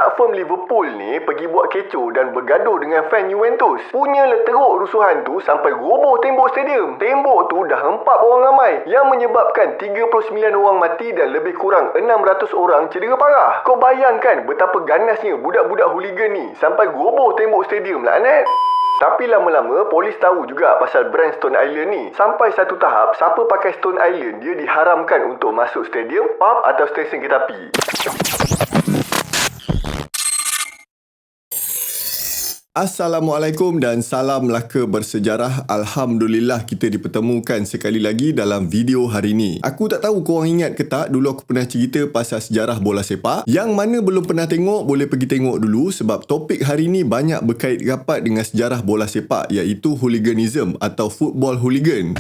Anak firm Liverpool ni pergi buat kecoh dan bergaduh dengan fan Juventus. Punyalah teruk rusuhan tu sampai roboh tembok stadium. Tembok tu dah hempap orang ramai yang menyebabkan 39 orang mati dan lebih kurang 600 orang cedera parah. Kau bayangkan betapa ganasnya budak-budak hooligan ni sampai roboh tembok stadium lah, Anet. Tapi lama-lama polis tahu juga pasal brand Stone Island ni. Sampai satu tahap, siapa pakai Stone Island dia diharamkan untuk masuk stadium, pub atau stesen kereta api. Assalamualaikum dan salam Melaka bersejarah. Alhamdulillah kita dipertemukan sekali lagi dalam video hari ni. Aku tak tahu korang ingat ke tak, dulu aku pernah cerita pasal sejarah bola sepak. Yang mana belum pernah tengok boleh pergi tengok dulu, sebab topik hari ni banyak berkait rapat dengan sejarah bola sepak, iaitu hooliganism atau football hooligan.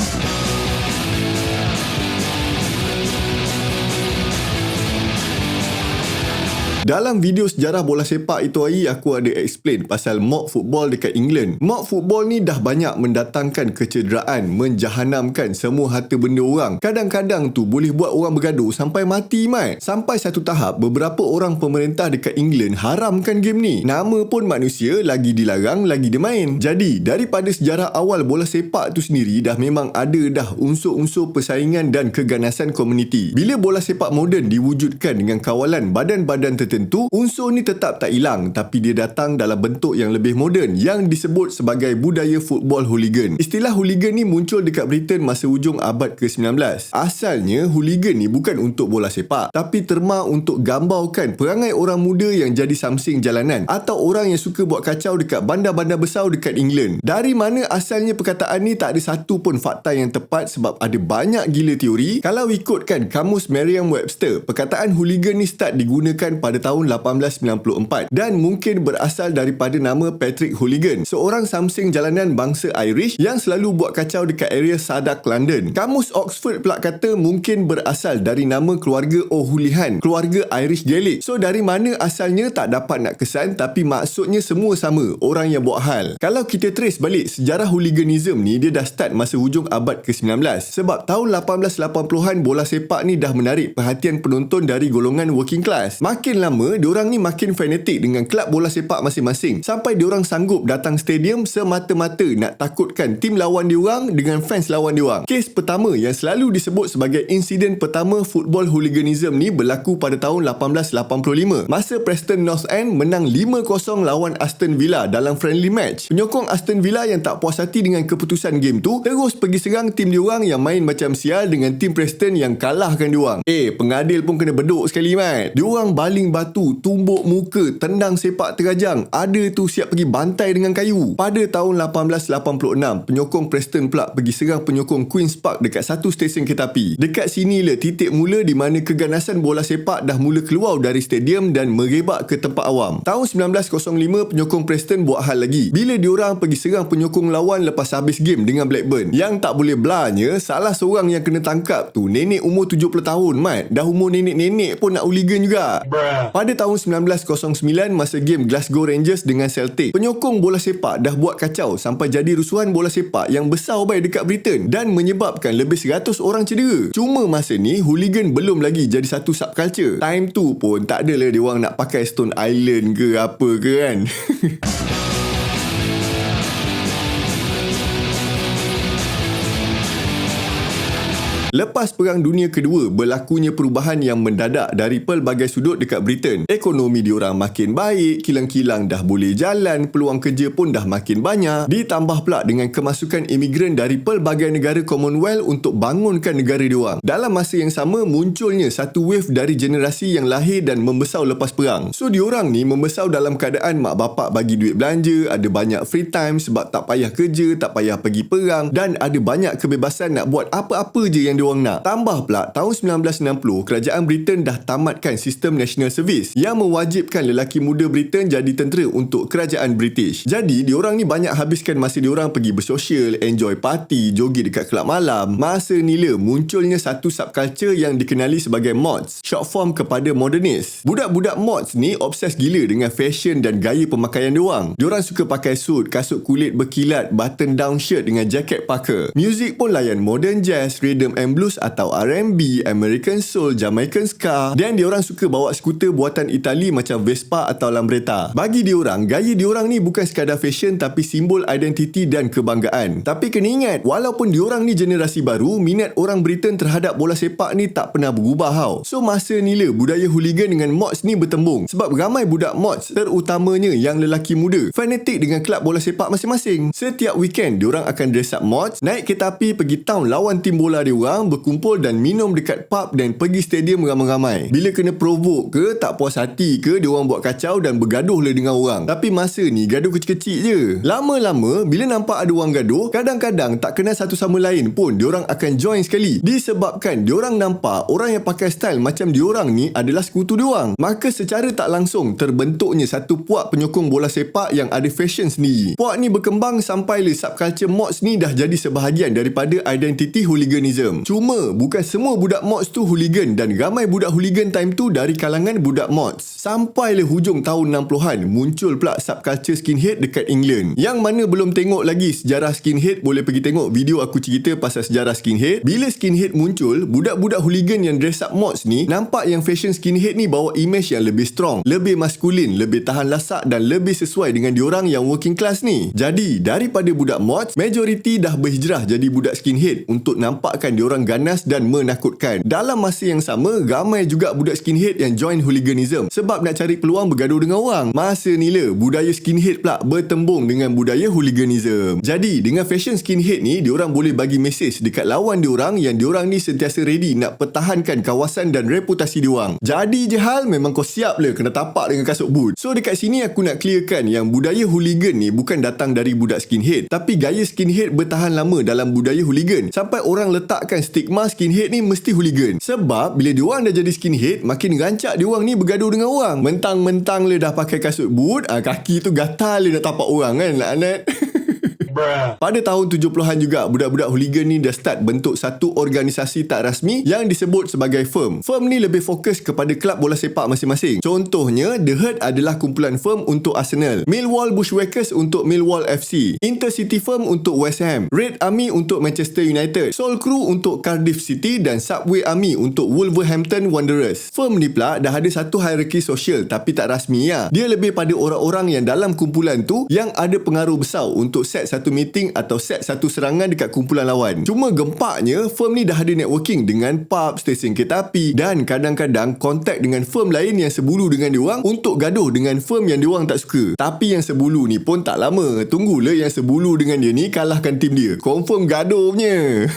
Dalam video sejarah bola sepak itu hari, aku ada explain pasal mob football dekat England. Mob football ni dah banyak mendatangkan kecederaan, menjahanamkan semua harta benda orang. Kadang-kadang tu boleh buat orang bergaduh sampai mati, mat. Sampai satu tahap, beberapa orang pemerintah dekat England haramkan game ni. Nama pun manusia, lagi dilarang, lagi dia main. Jadi, daripada sejarah awal bola sepak tu sendiri, dah memang ada dah unsur-unsur persaingan dan keganasan komuniti. Bila bola sepak moden diwujudkan dengan kawalan badan-badan tertentu, unsur ni tetap tak hilang, tapi dia datang dalam bentuk yang lebih moden yang disebut sebagai budaya football hooligan. Istilah hooligan ni muncul dekat Britain masa hujung abad ke-19. Asalnya hooligan ni bukan untuk bola sepak, tapi terma untuk gambarkan perangai orang muda yang jadi samsing jalanan atau orang yang suka buat kacau dekat bandar-bandar besar dekat England. Dari mana asalnya perkataan ni tak ada satu pun fakta yang tepat, sebab ada banyak gila teori. Kalau ikutkan kamus Merriam-Webster, perkataan hooligan ni start digunakan pada tahun 1894 dan mungkin berasal daripada nama Patrick Hooligan, seorang samsing jalanan bangsa Irish yang selalu buat kacau dekat area Sadak, London. Kamus Oxford pula kata mungkin berasal dari nama keluarga O'Houlihan, keluarga Irish Gaelic. So dari mana asalnya tak dapat nak kesan, tapi maksudnya semua sama, orang yang buat hal. Kalau kita trace balik sejarah hooliganism ni, dia dah start masa hujung abad ke-19, sebab tahun 1880-an bola sepak ni dah menarik perhatian penonton dari golongan working class. Makin lama diorang ni makin fanatik dengan kelab bola sepak masing-masing, sampai diorang sanggup datang stadium semata-mata nak takutkan tim lawan diorang dengan fans lawan diorang. Kes pertama yang selalu disebut sebagai insiden pertama football hooliganism ni berlaku pada tahun 1885 masa Preston North End menang 5-0 lawan Aston Villa dalam friendly match. Penyokong Aston Villa yang tak puas hati dengan keputusan game tu terus pergi serang tim diorang yang main macam sial dengan tim Preston yang kalahkan diorang. Pengadil pun kena beduk sekali, mat. Diorang baling batu, tumbuk muka, tendang sepak terajang, ada tu siap pergi bantai dengan kayu. Pada tahun 1886, penyokong Preston pula pergi serang penyokong Queen's Park dekat satu stesen kereta api. Dekat sinilah titik mula di mana keganasan bola sepak dah mula keluar dari stadium dan merebak ke tempat awam. Tahun 1905, penyokong Preston buat hal lagi bila diorang pergi serang penyokong lawan lepas habis game dengan Blackburn. Yang tak boleh belanya, salah seorang yang kena tangkap tu nenek umur 70 tahun, mat. Dah umur nenek-nenek pun nak hooligan juga. Pada tahun 1909, masa game Glasgow Rangers dengan Celtic, penyokong bola sepak dah buat kacau sampai jadi rusuhan bola sepak yang besar baik dekat Britain dan menyebabkan lebih 100 orang cedera. Cuma masa ni hooligan belum lagi jadi satu subculture. Time tu pun tak adalah dia orang nak pakai Stone Island ke apa ke kan. Lepas Perang Dunia Kedua, berlakunya perubahan yang mendadak dari pelbagai sudut dekat Britain. Ekonomi diorang makin baik, kilang-kilang dah boleh jalan, peluang kerja pun dah makin banyak. Ditambah pula dengan kemasukan imigran dari pelbagai negara Commonwealth untuk bangunkan negara diorang. Dalam masa yang sama, munculnya satu wave dari generasi yang lahir dan membesar lepas perang. So diorang ni membesar dalam keadaan mak bapak bagi duit belanja, ada banyak free time sebab tak payah kerja, tak payah pergi perang, dan ada banyak kebebasan nak buat apa-apa je yang diorang nak. Tambah pula, tahun 1960, kerajaan Britain dah tamatkan sistem National Service yang mewajibkan lelaki muda Britain jadi tentera untuk kerajaan British. Jadi, diorang ni banyak habiskan masa diorang pergi bersosial, enjoy party, joget dekat kelab malam. Masa nila munculnya satu subculture yang dikenali sebagai mods, short form kepada modernist. Budak-budak mods ni obses gila dengan fashion dan gaya pemakaian diorang. Diorang suka pakai suit, kasut kulit berkilat, button down shirt dengan jaket Parker. Muzik pun layan modern jazz, rhythm and and blues atau R&B, American soul, Jamaican ska, dan diorang suka bawa skuter buatan Itali macam Vespa atau Lambretta. Bagi diorang, gaya diorang ni bukan sekadar fashion tapi simbol identiti dan kebanggaan. Tapi kena ingat, walaupun diorang ni generasi baru, minat orang Britain terhadap bola sepak ni tak pernah berubah tau. So masa ni lah budaya hooligan dengan mods ni bertembung. Sebab ramai budak mods, terutamanya yang lelaki muda, fanatik dengan kelab bola sepak masing-masing. Setiap weekend, diorang akan dress up mods, naik kereta api pergi town lawan tim bola diorang, berkumpul dan minum dekat pub dan pergi stadium ramai-ramai. Bila kena provoke ke, tak puas hati ke, diorang buat kacau dan bergaduh lah dengan orang. Tapi masa ni gaduh kecil-kecil je. Lama-lama bila nampak ada orang gaduh, kadang-kadang tak kenal satu sama lain pun diorang akan join sekali. Disebabkan diorang nampak orang yang pakai style macam diorang ni adalah sekutu diorang. Maka secara tak langsung terbentuknya satu puak penyokong bola sepak yang ada fashion sendiri. Puak ni berkembang sampailah subculture mods ni dah jadi sebahagian daripada identiti hooliganism. Cuma bukan semua budak mods tu hooligan dan ramai budak hooligan time tu dari kalangan budak mods. Sampailah hujung tahun 60-an muncul pula subculture skinhead dekat England. Yang mana belum tengok lagi sejarah skinhead, boleh pergi tengok video aku cerita pasal sejarah skinhead. Bila skinhead muncul, budak-budak hooligan yang dress up mods ni nampak yang fashion skinhead ni bawa image yang lebih strong, lebih maskulin, lebih tahan lasak dan lebih sesuai dengan diorang yang working class ni. Jadi daripada budak mods, majoriti dah berhijrah jadi budak skinhead untuk nampakkan diorang ganas dan menakutkan. Dalam masa yang sama, ramai juga budak skinhead yang join hooliganism sebab nak cari peluang bergaduh dengan orang. Masa ni lah budaya skinhead pula bertembung dengan budaya hooliganism. Jadi dengan fashion skinhead ni, diorang boleh bagi mesej dekat lawan diorang yang diorang ni sentiasa ready nak pertahankan kawasan dan reputasi diorang. Jadi je hal, memang kau siap lah kena tapak dengan kasut boot. So dekat sini aku nak clearkan yang budaya hooligan ni bukan datang dari budak skinhead, tapi gaya skinhead bertahan lama dalam budaya hooligan sampai orang letakkan stigma skinhead ni mesti hooligan. Sebab bila diorang dah jadi skinhead, makin rancak diorang ni bergaduh dengan orang. Mentang-mentang le dah pakai kasut boot, kaki tu gatal le nak tapak orang kan, laknat. Pada tahun 70-an juga, budak-budak hooligan ni dah start bentuk satu organisasi tak rasmi yang disebut sebagai firm. Firm ni lebih fokus kepada kelab bola sepak masing-masing. Contohnya, The Herd adalah kumpulan firm untuk Arsenal, Millwall Bushwhackers untuk Millwall FC, Intercity Firm untuk West Ham, Red Army untuk Manchester United, Soul Crew untuk Cardiff City dan Subway Army untuk Wolverhampton Wanderers. Firm ni pula dah ada satu hierarki sosial tapi tak rasmi ya. Dia lebih pada orang-orang yang dalam kumpulan tu yang ada pengaruh besar untuk set satu meeting atau set satu serangan dekat kumpulan lawan. Cuma gempaknya, firm ni dah ada networking dengan pub, stesen kereta api dan kadang-kadang kontak dengan firm lain yang sebulu dengan diorang untuk gaduh dengan firm yang diorang tak suka. Tapi yang sebulu ni pun tak lama. Tunggulah yang sebulu dengan dia ni kalahkan tim dia. Confirm gaduh punya.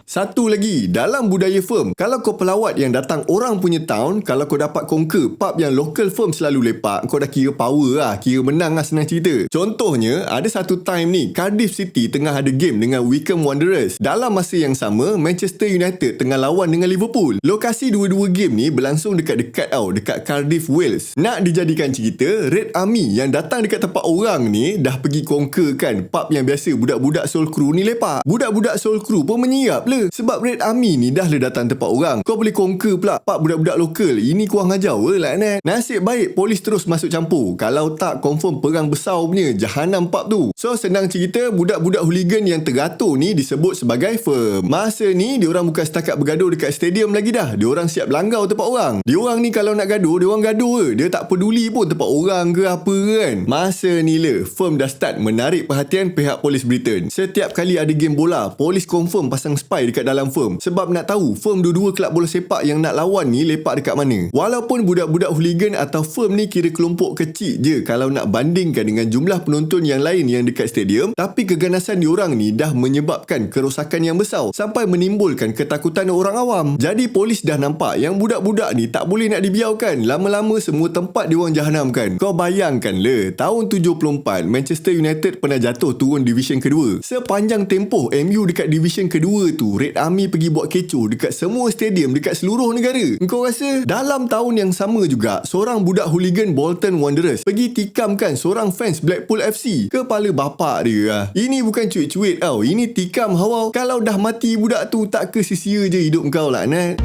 Satu lagi, dalam budaya firm, kalau kau pelawat yang datang orang punya town, kalau kau dapat conquer pub yang local firm selalu lepak, kau dah kira power lah, kira menang lah, senang cerita. Contohnya, ada satu time ni, Cardiff City tengah ada game dengan Wycombe Wanderers. Dalam masa yang sama, Manchester United tengah lawan dengan Liverpool. Lokasi dua-dua game ni berlangsung dekat-dekat dekat Cardiff, Wales. Nak dijadikan cerita, Red Army yang datang dekat tempat orang ni dah pergi conquer kan pub yang biasa budak-budak Soul Crew ni lepak. Budak-budak Soul Crew pun menyirap le. Sebab Red Army ni dah le datang tempat orang. Kau boleh conquer pula pub budak-budak lokal. Ini kurang ajar lah net. Nasib baik polis terus masuk campur. Kalau tak, confirm perang besar punya. Jahanam pub tu. So senang cerita, budak-budak hooligan yang teratur ni disebut sebagai firm. Masa ni diorang bukan setakat bergaduh dekat stadium lagi dah. Diorang siap langgar tempat orang. Diorang ni kalau nak gaduh, diorang gaduh ke. Dia tak peduli pun tempat orang ke apa kan. Masa ni le, firm dah start menarik perhatian pihak polis Britain. Setiap kali ada game bola, polis confirm pasang spy dekat dalam firm sebab nak tahu firm dua-dua kelab bola sepak yang nak lawan ni lepak dekat mana. Walaupun budak-budak hooligan atau firm ni kira kelompok kecil je kalau nak bandingkan dengan jumlah penonton yang lain yang dekat stadium, tapi keganasan diorang ni dah menyebabkan kerosakan yang besar sampai menimbulkan ketakutan orang awam. Jadi polis dah nampak yang budak-budak ni tak boleh nak dibiarkan. Lama-lama semua tempat diorang jahanamkan. Kau bayangkan le, tahun 74 Manchester United pernah jatuh turun division kedua. Sepanjang tempoh MU dekat division kedua tu, Red Army pergi buat kecoh dekat semua stadium dekat seluruh negara. Kau rasa? Dalam tahun yang sama juga, seorang budak hooligan Bolton Wanderers pergi tikamkan seorang fans Blackpool FC. Kepala bapak dia lah. Ini bukan cuit-cuit tau. Ini tikam hawau. Kalau dah mati budak tu, tak ke sia-sia je hidup kau lah, Nat.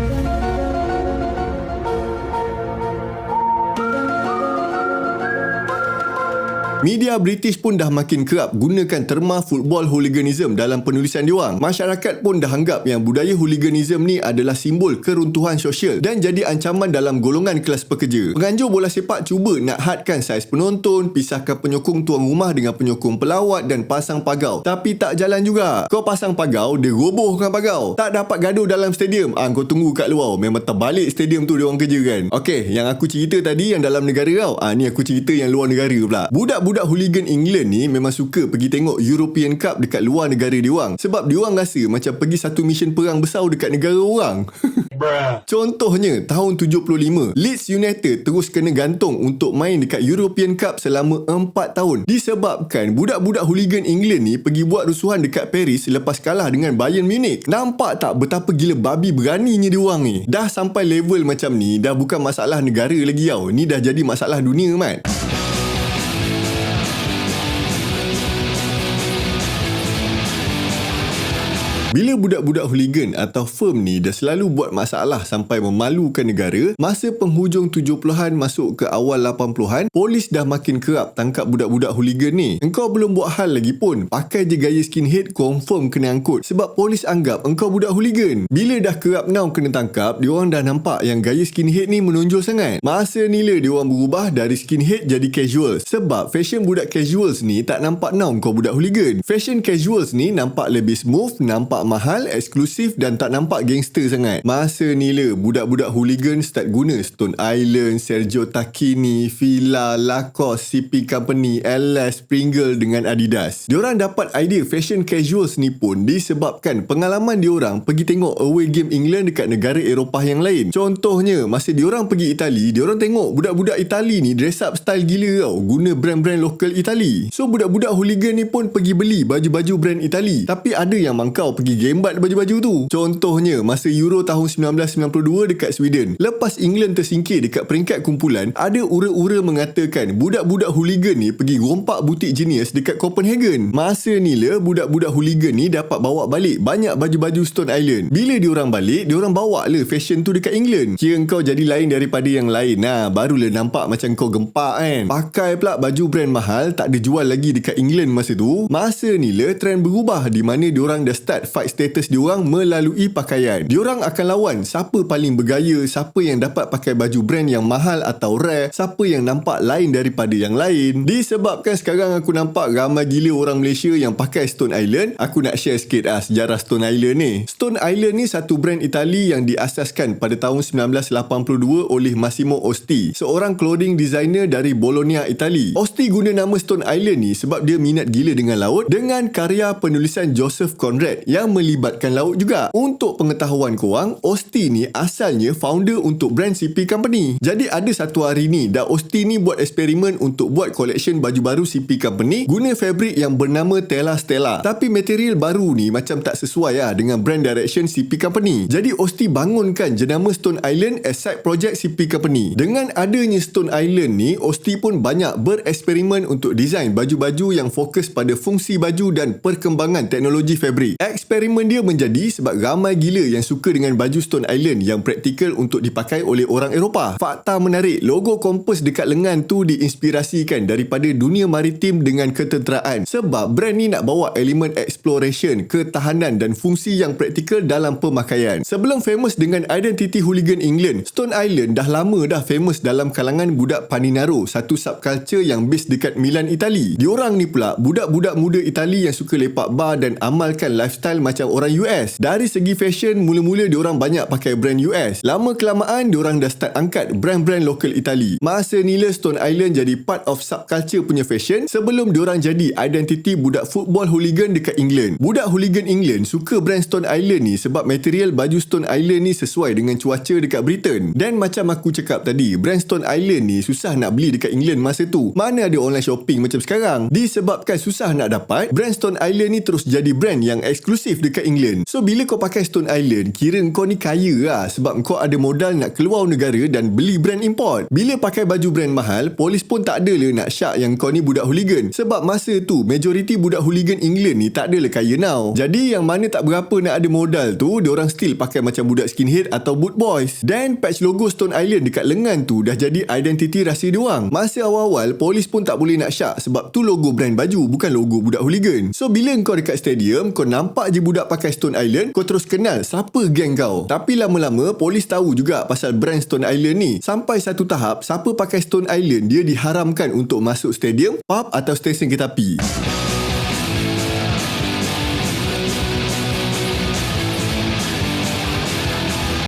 Media British pun dah makin kerap gunakan terma football hooliganism dalam penulisan diorang. Masyarakat pun dah anggap yang budaya hooliganism ni adalah simbol keruntuhan sosial dan jadi ancaman dalam golongan kelas pekerja. Penganjur bola sepak cuba nak hadkan saiz penonton, pisahkan penyokong tuan rumah dengan penyokong pelawat dan pasang pagau. Tapi tak jalan juga. Kau pasang pagau, dia robohkan pagau. Tak dapat gaduh dalam stadium. Kau tunggu kat luar. Memang terbalik stadium tu diorang kerja kan. Okey, yang aku cerita tadi yang dalam negara tau. Ni aku cerita yang luar negara pula. Budak-budak hooligan England ni memang suka pergi tengok European Cup dekat luar negara diorang. Sebab diorang rasa macam pergi satu mission perang besar dekat negara orang. Contohnya, tahun 75, Leeds United terus kena gantung untuk main dekat European Cup selama 4 tahun. Disebabkan budak-budak hooligan England ni pergi buat rusuhan dekat Paris lepas kalah dengan Bayern Munich. Nampak tak betapa gila babi beraninya diorang ni? Dah sampai level macam ni, dah bukan masalah negara lagi tau. Ni dah jadi masalah dunia, Mat. Bila budak-budak hooligan atau firm ni dah selalu buat masalah sampai memalukan negara, masa penghujung 70-an masuk ke awal 80-an, polis dah makin kerap tangkap budak-budak hooligan ni. Engkau belum buat hal lagi pun, pakai je gaya skinhead, confirm kena angkut. Sebab polis anggap engkau budak hooligan. Bila dah kerap now kena tangkap, diorang dah nampak yang gaya skinhead ni menonjol sangat. Masa nila diorang berubah dari skinhead jadi casual. Sebab fashion budak casuals ni tak nampak now kau budak hooligan. Fashion casuals ni nampak lebih smooth, nampak mahal, eksklusif dan tak nampak gangster sangat. Masa nila budak-budak hooligan start guna Stone Island, Sergio Tacchini, Fila, Lacoste, CP Company, LS, Pringle dengan Adidas. Diorang dapat idea fashion casuals ni pun disebabkan pengalaman diorang pergi tengok away game England dekat negara Eropah yang lain. Contohnya, masa diorang pergi Itali, diorang tengok budak-budak Itali ni dress up style gila tau, guna brand-brand lokal Itali. So budak-budak hooligan ni pun pergi beli baju-baju brand Itali. Tapi ada yang mangkau pergi gembat baju-baju tu. Contohnya, masa Euro tahun 1992 dekat Sweden. Lepas England tersingkir dekat peringkat kumpulan, ada ura-ura mengatakan budak-budak hooligan ni pergi rompak butik Genius dekat Copenhagen. Masa ni lah, budak-budak hooligan ni dapat bawa balik banyak baju-baju Stone Island. Bila diorang balik, diorang bawa lah fashion tu dekat England. Kira kau jadi lain daripada yang lain. Barulah nampak macam kau gempak kan. Pakai pula baju brand mahal, tak ada jual lagi dekat England masa tu. Masa ni lah, trend berubah di mana diorang dah start fight status diorang melalui pakaian. Diorang akan lawan siapa paling bergaya, siapa yang dapat pakai baju brand yang mahal atau rare, siapa yang nampak lain daripada yang lain. Disebabkan sekarang aku nampak ramai gila orang Malaysia yang pakai Stone Island, aku nak share sikit sejarah Stone Island ni. Stone Island ni satu brand Itali yang diasaskan pada tahun 1982 oleh Massimo Osti, seorang clothing designer dari Bologna, Itali. Osti guna nama Stone Island ni sebab dia minat gila dengan laut, dengan karya penulisan Joseph Conrad yang melibatkan laut juga. Untuk pengetahuan korang, Osti ni asalnya founder untuk brand CP Company. Jadi ada satu hari ni, dah Osti ni buat eksperimen untuk buat collection baju baru CP Company guna fabric yang bernama Tela Stella. Tapi material baru ni macam tak sesuai dengan brand direction CP Company. Jadi Osti bangunkan jenama Stone Island as side project CP Company. Dengan adanya Stone Island ni, Osti pun banyak bereksperimen untuk design baju-baju yang fokus pada fungsi baju dan perkembangan teknologi fabric. Eksperimen dia menjadi sebab ramai gila yang suka dengan baju Stone Island yang praktikal untuk dipakai oleh orang Eropah. Fakta menarik, logo kompas dekat lengan tu diinspirasikan daripada dunia maritim dengan ketenteraan. Sebab brand ni nak bawa elemen exploration, ketahanan dan fungsi yang praktikal dalam pemakaian. Sebelum famous dengan identiti hooligan England, Stone Island dah lama dah famous dalam kalangan budak Paninaro, satu subculture yang base dekat Milan, Itali. Diorang ni pula budak-budak muda Itali yang suka lepak bar dan amalkan lifestyle macam orang US. Dari segi fashion, mula-mula diorang banyak pakai brand US. Lama kelamaan diorang dah start angkat brand-brand lokal Itali. Masa ni lah Stone Island jadi part of subculture punya fashion sebelum diorang jadi identiti budak football hooligan dekat England. Budak hooligan England suka brand Stone Island ni sebab material baju Stone Island ni sesuai dengan cuaca dekat Britain. Dan macam aku cakap tadi, brand Stone Island ni susah nak beli dekat England masa tu. Mana ada online shopping macam sekarang. Disebabkan susah nak dapat, brand Stone Island ni terus jadi brand yang eksklusif eksklusif dekat England. So bila kau pakai Stone Island, kira kau ni kaya lah sebab kau ada modal nak keluar negara dan beli brand import. Bila pakai baju brand mahal, polis pun tak ada lah nak syak yang kau ni budak hooligan. Sebab masa tu, majoriti budak hooligan England ni tak adalah kaya now. Jadi yang mana tak berapa nak ada modal tu, diorang still pakai macam budak skinhead atau boot boys. Dan patch logo Stone Island dekat lengan tu dah jadi identiti rahsia diorang. Masa awal-awal, polis pun tak boleh nak syak sebab tu logo brand baju, bukan logo budak hooligan. So bila kau dekat stadium, kau nampak je budak pakai Stone Island, kau terus kenal siapa geng kau. Tapi lama-lama polis tahu juga pasal brand Stone Island ni. Sampai satu tahap, siapa pakai Stone Island dia diharamkan untuk masuk stadium, pub atau stesen kereta api.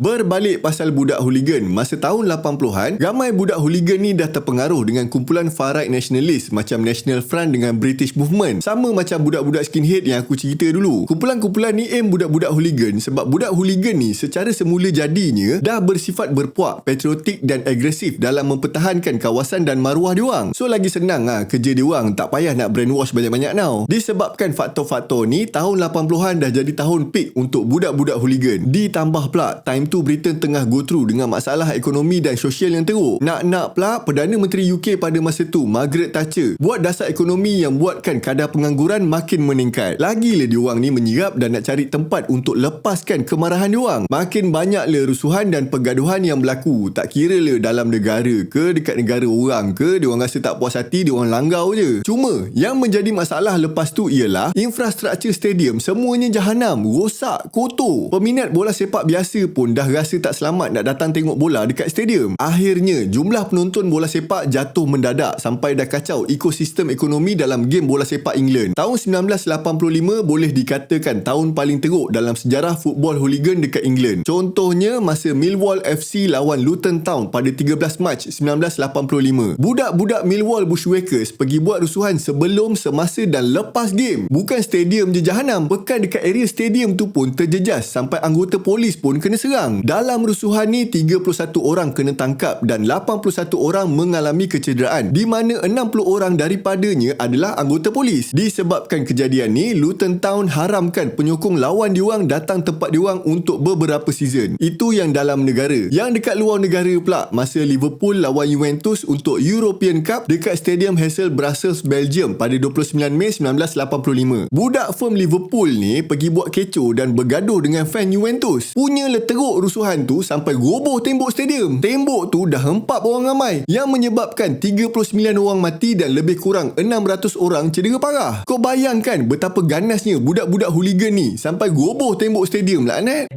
Berbalik pasal budak hooligan, masa tahun 80-an, ramai budak hooligan ni dah terpengaruh dengan kumpulan far-right nationalist macam National Front dengan British Movement. Sama macam budak-budak skinhead yang aku cerita dulu. Kumpulan-kumpulan ni aim budak-budak hooligan sebab budak hooligan ni secara semula jadinya dah bersifat berpuak, patriotik dan agresif dalam mempertahankan kawasan dan maruah diorang. So lagi senang lah kerja diorang, tak payah nak brainwash banyak-banyak now. Disebabkan faktor-faktor ni, tahun 80-an dah jadi tahun peak untuk budak-budak hooligan. Ditambah pula, time tu Britain tengah go through dengan masalah ekonomi dan sosial yang teruk. Nak-nak pula Perdana Menteri UK pada masa tu, Margaret Thatcher, buat dasar ekonomi yang buatkan kadar pengangguran makin meningkat. Lagilah diorang ni menyerap dan nak cari tempat untuk lepaskan kemarahan diorang. Makin banyaklah rusuhan dan pergaduhan yang berlaku. Tak kira lah dalam negara ke dekat negara orang ke, diorang rasa tak puas hati, diorang langgau je. Cuma yang menjadi masalah lepas tu ialah infrastruktur stadium semuanya jahanam, rosak, kotor. Peminat bola sepak biasa pun dah rasa tak selamat nak datang tengok bola dekat stadium. Akhirnya, jumlah penonton bola sepak jatuh mendadak sampai dah kacau ekosistem ekonomi dalam game bola sepak England. Tahun 1985 boleh dikatakan tahun paling teruk dalam sejarah football hooligan dekat England. Contohnya, masa Millwall FC lawan Luton Town pada 13 Mac 1985. Budak-budak Millwall Bushwhackers pergi buat rusuhan sebelum, semasa dan lepas game. Bukan stadium je jahanam, pekan dekat area stadium tu pun terjejas sampai anggota polis pun kena serang. Dalam rusuhan ni 31 orang kena tangkap dan 81 orang mengalami kecederaan, di mana 60 orang daripadanya adalah anggota polis. Disebabkan kejadian ni, Luton Town haramkan penyokong lawan diorang datang tempat diorang untuk beberapa season. Itu yang dalam negara. Yang dekat luar negara pula, masa Liverpool lawan Juventus untuk European Cup dekat Stadium Heysel, Brussels, Belgium pada 29 Mei 1985. Budak firm Liverpool ni pergi buat kecoh dan bergaduh dengan fan Juventus. Punyalah teruk rusuhan tu sampai roboh tembok stadium. Tembok tu dah hempap orang ramai yang menyebabkan 39 orang mati dan lebih kurang 600 orang cedera parah. Kau bayangkan betapa ganasnya budak-budak hooligan ni sampai roboh tembok stadium laknat.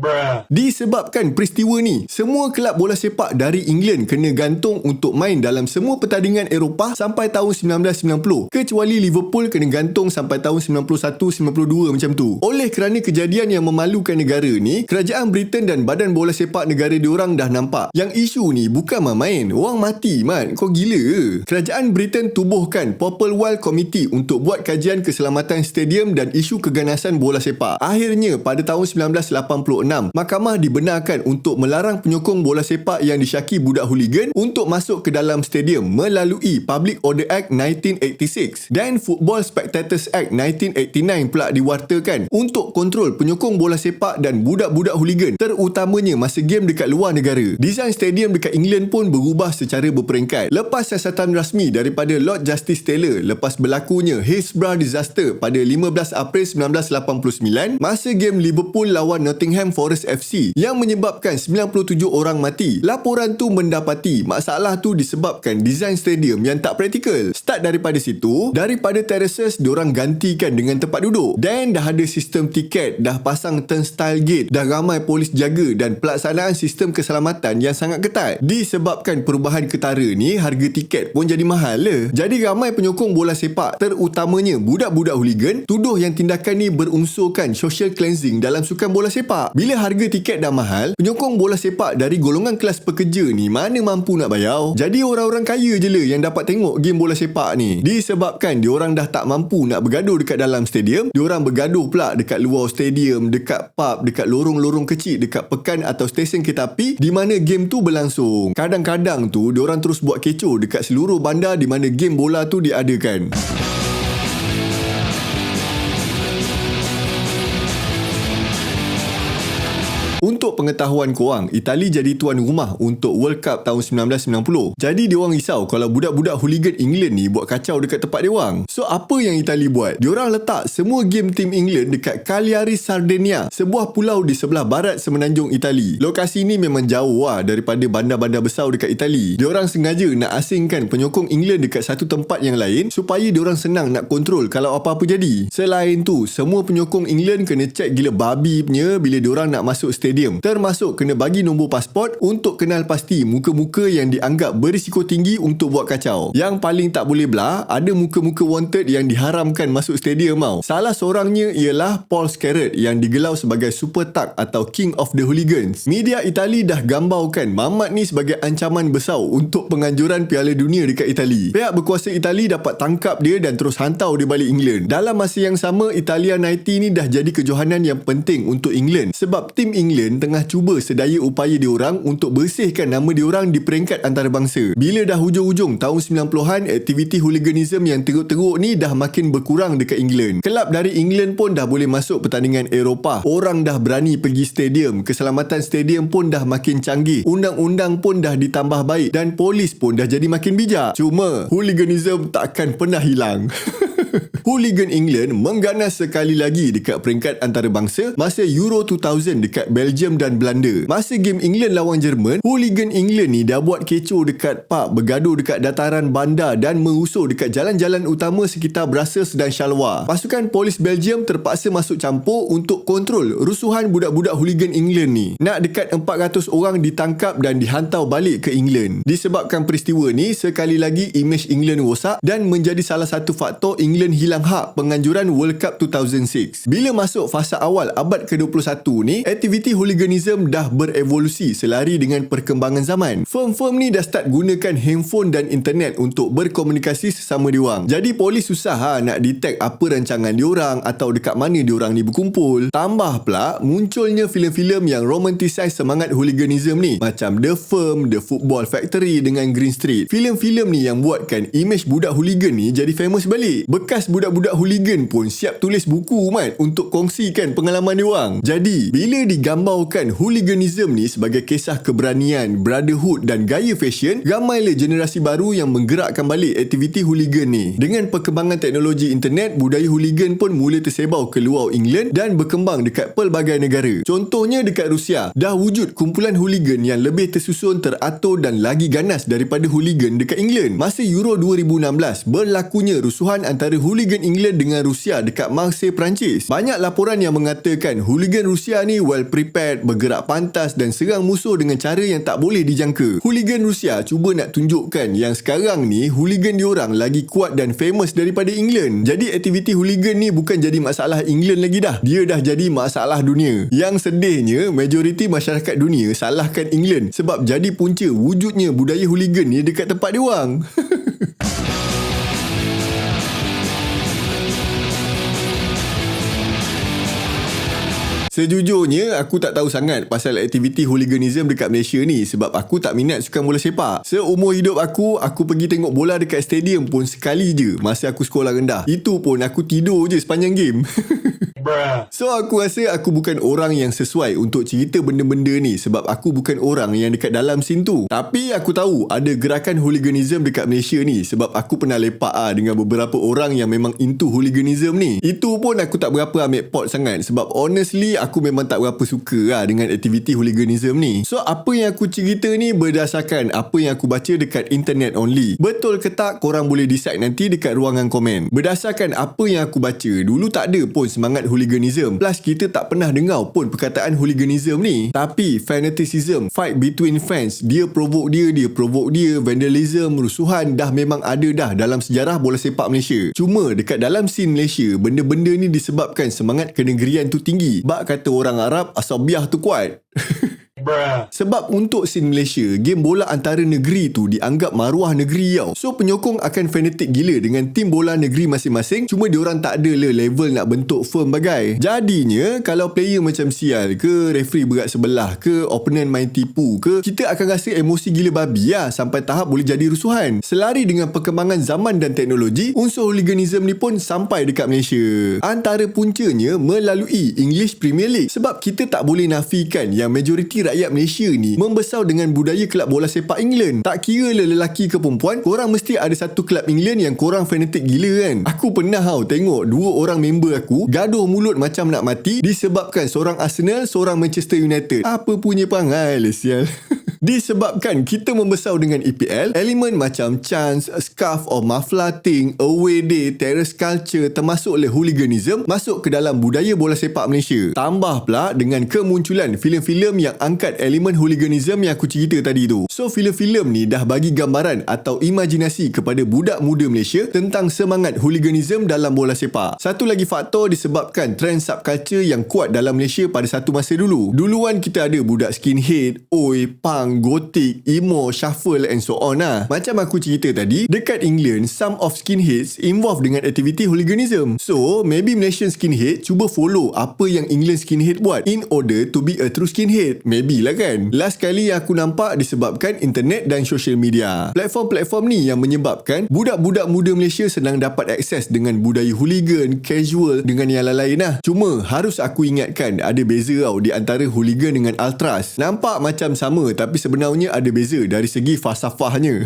Disebabkan peristiwa ni, semua kelab bola sepak dari England kena gantung untuk main dalam semua pertandingan Eropah sampai tahun 1990, kecuali Liverpool kena gantung sampai tahun 91-92 macam tu. Oleh kerana kejadian yang memalukan negara ni, kerajaan Britain dan badan bola sepak negara diorang dah nampak yang isu ni bukan main-main. Orang mati, Mat. Kau gila ke? Kerajaan Britain tubuhkan Popplewell Committee untuk buat kajian keselamatan stadium dan isu keganasan bola sepak. Akhirnya, pada tahun 1986, mahkamah dibenarkan untuk melarang penyokong bola sepak yang disyaki budak hooligan untuk masuk ke dalam stadium melalui Public Order Act 1986 dan Football Spectators Act 1989 pula diwartakan untuk kontrol penyokong bola sepak dan budak-budak hooligan, terutamanya masa game dekat luar negara. Desain stadium dekat England pun berubah secara berperingkat. Lepas siasatan rasmi daripada Lord Justice Taylor lepas berlakunya Hillsborough disaster pada 15 April 1989, masa game Liverpool lawan Nottingham Forest FC yang menyebabkan 97 orang mati. Laporan tu mendapati masalah tu disebabkan desain stadium yang tak praktikal. Start daripada situ, daripada terraces diorang gantikan dengan tempat duduk dan dah ada sistem tiket, dah pasang turnstile gate, dah ramai polis jaga dan pelaksanaan sistem keselamatan yang sangat ketat. Disebabkan perubahan ketara ni, harga tiket pun jadi mahal lah. Jadi ramai penyokong bola sepak, terutamanya budak-budak hooligan, tuduh yang tindakan ni berunsurkan social cleansing dalam sukan bola sepak. Bila harga tiket dah mahal, penyokong bola sepak dari golongan kelas pekerja ni mana mampu nak bayar. Jadi orang-orang kaya je lah yang dapat tengok game bola sepak ni. Disebabkan diorang dah tak mampu nak bergaduh dekat dalam stadium, diorang bergaduh pula dekat luar stadium, dekat pub, dekat lorong-lorong kecil, dekat pekan atau stesen kereta api di mana game tu berlangsung. Kadang-kadang tu diorang terus buat kecoh dekat seluruh bandar di mana game bola tu diadakan. Untuk pengetahuan korang, Itali jadi tuan rumah untuk World Cup tahun 1990. Jadi diorang risau kalau budak-budak hooligan England ni buat kacau dekat tempat diorang. So apa yang Itali buat? Diorang letak semua game tim England dekat Cagliari Sardinia, sebuah pulau di sebelah barat semenanjung Itali. Lokasi ni memang jauh daripada bandar-bandar besar dekat Itali. Diorang sengaja nak asingkan penyokong England dekat satu tempat yang lain supaya diorang senang nak kontrol kalau apa-apa jadi. Selain tu, semua penyokong England kena cek gila babi punya bila diorang nak masuk stadium. Termasuk kena bagi nombor pasport untuk kenal pasti muka-muka yang dianggap berisiko tinggi untuk buat kacau. Yang paling tak boleh belah, ada muka-muka wanted yang diharamkan masuk stadium tau. Salah seorangnya ialah Paul Scarrett yang digelar sebagai Super Thug atau King of the Hooligans. Media Itali dah gambarkan Mamat ni sebagai ancaman besar untuk penganjuran Piala Dunia dekat Itali. Pihak berkuasa Itali dapat tangkap dia dan terus hantar dia balik England. Dalam masa yang sama, Italia 90 ni dah jadi kejohanan yang penting untuk England sebab tim England tengah cuba sedaya upaya diorang untuk bersihkan nama diorang di peringkat antarabangsa. Bila dah hujung-hujung tahun 90-an, aktiviti hooliganism yang teruk-teruk ni dah makin berkurang dekat England. Kelab dari England pun dah boleh masuk pertandingan Eropah. Orang dah berani pergi stadium. Keselamatan stadium pun dah makin canggih. Undang-undang pun dah ditambah baik dan polis pun dah jadi makin bijak. Cuma hooliganism takkan pernah hilang. Hooligan England mengganas sekali lagi dekat peringkat antarabangsa masa Euro 2000 dekat Belgium dan Belanda. Masa game England lawan Jerman, hooligan England ni dah buat kecoh dekat pub, bergaduh dekat dataran bandar dan mengusur dekat jalan-jalan utama sekitar Brussels dan Charleroi. Pasukan polis Belgium terpaksa masuk campur untuk kontrol rusuhan budak-budak hooligan England ni. Nak dekat 400 orang ditangkap dan dihantar balik ke England. Disebabkan peristiwa ni, sekali lagi imej England rosak dan menjadi salah satu faktor England hilang hak penganjuran World Cup 2006. Bila masuk fasa awal abad ke-21 ni, aktiviti hooliganism dah berevolusi selari dengan perkembangan zaman. Firm-firm ni dah start gunakan handphone dan internet untuk berkomunikasi sesama diorang. Jadi polis susah nak detect apa rancangan diorang atau dekat mana diorang ni berkumpul. Tambah pula munculnya filem-filem yang romanticize semangat hooliganism ni, macam The Firm, The Football Factory dengan Green Street. Filem-filem ni yang buatkan imej budak hooligan ni jadi famous balik. Bekas budak-budak hooligan pun siap tulis buku untuk kongsikan pengalaman diorang. Jadi, bila digambarkan hooliganism ni sebagai kisah keberanian, brotherhood dan gaya fashion, ramailah generasi baru yang menggerakkan balik aktiviti hooligan ni. Dengan perkembangan teknologi internet, budaya hooligan pun mula tersebar ke luar England dan berkembang dekat pelbagai negara. Contohnya dekat Rusia, dah wujud kumpulan hooligan yang lebih tersusun, teratur dan lagi ganas daripada hooligan dekat England. Masa Euro 2016, berlakunya rusuhan antara hooligan England dengan Rusia dekat Marseille, Perancis. Banyak laporan yang mengatakan hooligan Rusia ni well prepared, bergerak pantas dan serang musuh dengan cara yang tak boleh dijangka. Hooligan Rusia cuba nak tunjukkan yang sekarang ni hooligan diorang lagi kuat dan famous daripada England. Jadi aktiviti hooligan ni bukan jadi masalah England lagi dah. Dia dah jadi masalah dunia. Yang sedihnya, majoriti masyarakat dunia salahkan England sebab jadi punca wujudnya budaya hooligan ni dekat tempat diorang. Sejujurnya, aku tak tahu sangat pasal aktiviti hooliganism dekat Malaysia ni sebab aku tak minat sukan bola sepak. Seumur hidup aku pergi tengok bola dekat stadium pun sekali je masa aku sekolah rendah. Itu pun aku tidur je sepanjang game. So aku rasa aku bukan orang yang sesuai untuk cerita benda-benda ni sebab aku bukan orang yang dekat dalam scene tu. Tapi aku tahu ada gerakan hooliganism dekat Malaysia ni sebab aku pernah lepak dengan beberapa orang yang memang into hooliganism ni. Itu pun aku tak berapa ambil pot sangat sebab honestly aku memang tak berapa suka dengan aktiviti hooliganism ni. So apa yang aku cerita ni berdasarkan apa yang aku baca dekat internet only. Betul ke tak, korang boleh decide nanti dekat ruangan komen. Berdasarkan apa yang aku baca, dulu tak ada pun semangat hooliganism. Plus kita tak pernah dengar pun perkataan hooliganism ni. Tapi fanaticism, fight between fans, dia provoke dia, vandalism, rusuhan dah memang ada dah dalam sejarah bola sepak Malaysia. Cuma dekat dalam scene Malaysia, benda-benda ni disebabkan semangat kenegerian tu tinggi. Bak kata orang Arab, asabiah tu kuat. Sebab untuk scene Malaysia, game bola antara negeri tu dianggap maruah negeri tau. So penyokong akan fanatik gila dengan tim bola negeri masing-masing, cuma diorang tak ada level nak bentuk firm bagai. Jadinya kalau player macam sial ke, referee berat sebelah ke, opponent main tipu ke, kita akan rasa emosi gila babi lah, sampai tahap boleh jadi rusuhan. Selari dengan perkembangan zaman dan teknologi, unsur hooliganism ni pun sampai dekat Malaysia. Antara puncanya melalui English Premier League. Sebab kita tak boleh nafikan yang majoriti rakyat Malaysia ni membesar dengan budaya kelab bola sepak England. Tak kira lelaki ke perempuan, korang mesti ada satu kelab England yang korang fanatik gila kan. Aku pernah tengok dua orang member aku gaduh mulut macam nak mati disebabkan seorang Arsenal, seorang Manchester United. Apa punya perangai lah sial. Disebabkan kita membesar dengan EPL, elemen macam chance, scarf or muffler thing, away day, terrace culture termasuk hooliganism masuk ke dalam budaya bola sepak Malaysia. Tambah pula dengan kemunculan filem-filem yang angkat elemen hooliganism yang aku cerita tadi tu. So filem-filem ni dah bagi gambaran atau imajinasi kepada budak muda Malaysia tentang semangat hooliganism dalam bola sepak. Satu lagi faktor disebabkan trend subculture yang kuat dalam Malaysia pada satu masa dulu. Duluan kita ada budak skinhead, oi, punk, gothic, emo, shuffle and so on lah. Macam aku cerita tadi, dekat England, some of skinheads involved dengan aktiviti hooliganism. So, maybe Malaysian skinhead cuba follow apa yang England skinhead buat in order to be a true skinhead. Maybe lah kan. Last kali yang aku nampak disebabkan internet dan social media. Platform-platform ni yang menyebabkan budak-budak muda Malaysia senang dapat akses dengan budaya hooligan, casual dengan yang lain-lain lah. Cuma, harus aku ingatkan ada beza tau di antara hooligan dengan ultras. Nampak macam sama tapi sebenarnya ada beza dari segi falsafahnya.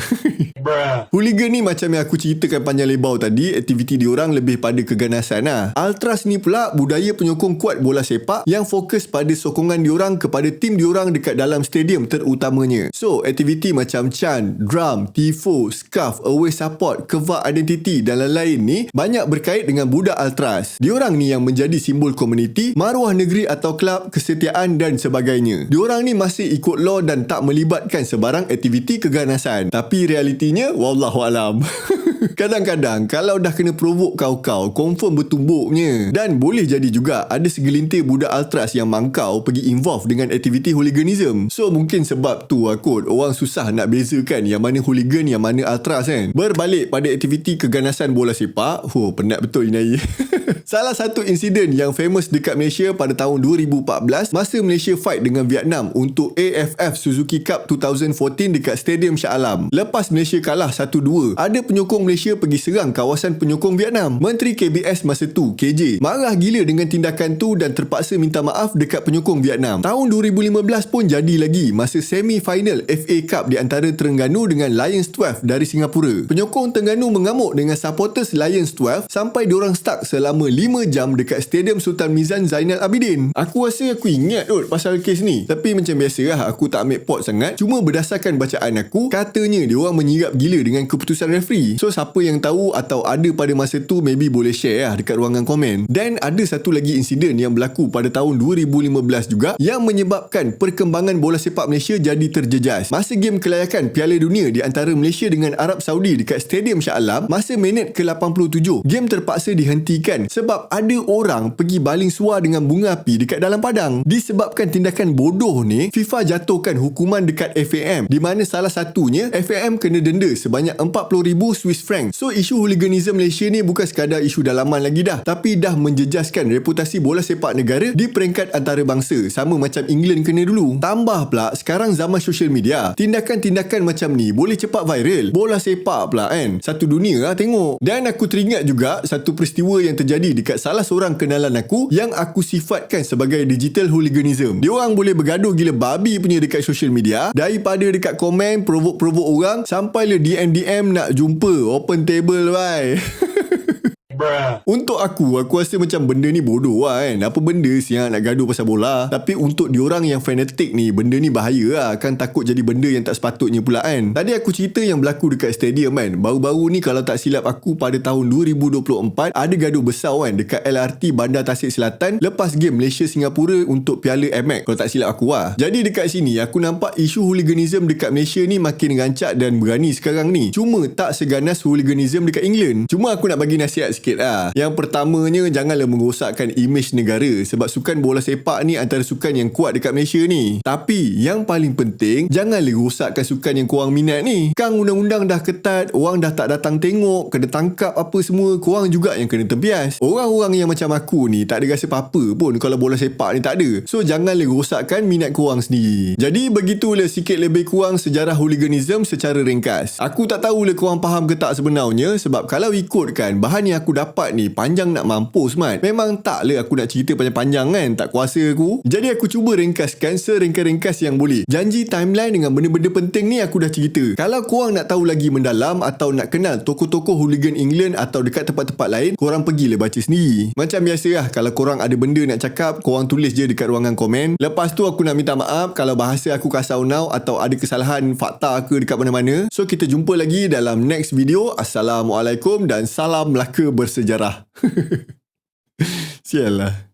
Hooligan ni macam yang aku ceritakan panjang lebar tadi, aktiviti diorang lebih pada keganasan lah. Ultras ni pula budaya penyokong kuat bola sepak yang fokus pada sokongan diorang kepada tim diorang dekat dalam stadium terutamanya. So, aktiviti macam chant, drum, tifo, scarf, away support, kevak identity dan lain-lain ni banyak berkait dengan budak ultras. Diorang ni yang menjadi simbol komuniti, maruah negeri atau kelab, kesetiaan dan sebagainya. Diorang ni masih ikut law dan tak melibatkan sebarang aktiviti keganasan. Tapi realitinya, wallahualam. Kadang-kadang kalau dah kena provok kau confirm bertumbuknya. Dan boleh jadi juga ada segelintir budak ultras yang mangkau pergi involve dengan aktiviti hooliganism. So mungkin sebab tu kot orang susah nak bezakan yang mana hooligan yang mana ultras kan. Berbalik pada aktiviti keganasan bola sepak, penat betul ini. Salah satu insiden yang famous dekat Malaysia pada tahun 2014 masa Malaysia fight dengan Vietnam untuk AFF Suzuki Cup 2014 dekat Stadium Shah Alam. Lepas Malaysia kalah 1-2, ada penyokong Malaysia pergi serang kawasan penyokong Vietnam. Menteri KBS masa tu, KJ, marah gila dengan tindakan tu dan terpaksa minta maaf dekat penyokong Vietnam. Tahun 2015 pun jadi lagi masa semi-final FA Cup di antara Terengganu dengan Lions 12 dari Singapura. Penyokong Terengganu mengamuk dengan supporters Lions 12 sampai diorang stuck selama 5 jam dekat Stadium Sultan Mizan Zainal Abidin. Aku rasa aku ingat pasal kes ni. Tapi macam biasalah, aku tak ambil pot sangat. Cuma berdasarkan bacaan aku, katanya diorang menyirap gila dengan keputusan referee. So siapa yang tahu atau ada pada masa tu maybe boleh share dekat ruangan komen. Dan ada satu lagi insiden yang berlaku pada tahun 2015 juga yang menyebabkan perkembangan bola sepak Malaysia jadi terjejas. Masa game kelayakan Piala Dunia di antara Malaysia dengan Arab Saudi dekat Stadium Shah Alam, masa minit ke-87, game terpaksa dihentikan sebab ada orang pergi baling suar dengan bunga api dekat dalam padang. Disebabkan tindakan bodoh ni, FIFA jatuhkan hukuman dekat FAM, di mana salah satunya FAM kena denda sebanyak 40,000 Swiss franc. So isu hooliganism Malaysia ni bukan sekadar isu dalaman lagi dah, tapi dah menjejaskan reputasi bola sepak negara di peringkat antarabangsa, sama macam England kena dulu. Tambah pula sekarang zaman social media, tindakan-tindakan macam ni boleh cepat viral. Bola sepak pula kan, satu dunia lah tengok. Dan aku teringat juga satu peristiwa yang terjadi dekat salah seorang kenalan aku yang aku sifatkan sebagai digital hooliganism. Diorang boleh bergaduh gila babi punya dekat social media, daripada dekat komen provok-provok orang sampai le DM nak jumpa open table bye. Untuk aku rasa macam benda ni bodoh lah kan. Apa benda siang nak gaduh pasal bola. Tapi untuk diorang yang fanatik ni, benda ni bahaya lah. Kan takut jadi benda yang tak sepatutnya pula kan. Tadi aku cerita yang berlaku dekat stadium kan. Baru-baru ni kalau tak silap aku pada tahun 2024 ada gaduh besar kan dekat LRT Bandar Tasik Selatan lepas game Malaysia-Singapura untuk Piala AMEX kalau tak silap aku lah. Jadi dekat sini aku nampak isu hooliganism dekat Malaysia ni makin rancak dan berani sekarang ni. Cuma tak seganas hooliganism dekat England. Cuma aku nak bagi nasihat sikit sikit lah. Yang pertamanya, janganlah merosakkan imej negara sebab sukan bola sepak ni antara sukan yang kuat dekat Malaysia ni. Tapi yang paling penting, janganlah rosakkan sukan yang korang minat ni. Kang undang-undang dah ketat, orang dah tak datang tengok, kena tangkap apa semua, korang juga yang kena terbias. Orang-orang yang macam aku ni tak ada rasa apa-apa pun kalau bola sepak ni tak ada. So janganlah rosakkan minat korang sendiri. Jadi begitulah sikit lebih kurang sejarah hooliganism secara ringkas. Aku tak tahulah korang faham ke tak sebenarnya, sebab kalau ikutkan bahan yang aku dapat ni panjang nak mampus mat. Memang taklah aku nak cerita panjang-panjang kan, tak kuasa aku. Jadi aku cuba ringkaskan seringkas-ringkas yang boleh. Janji timeline dengan benda-benda penting ni aku dah cerita. Kalau korang nak tahu lagi mendalam atau nak kenal tokoh-tokoh hooligan England atau dekat tempat-tempat lain, korang pergilah baca sendiri. Macam biasa lah, kalau korang ada benda nak cakap, korang tulis je dekat ruangan komen. Lepas tu aku nak minta maaf kalau bahasa aku kasar now atau ada kesalahan fakta ke dekat mana-mana. So kita jumpa lagi dalam next video. Assalamualaikum dan salam Melaka bersejarah. Sial lah.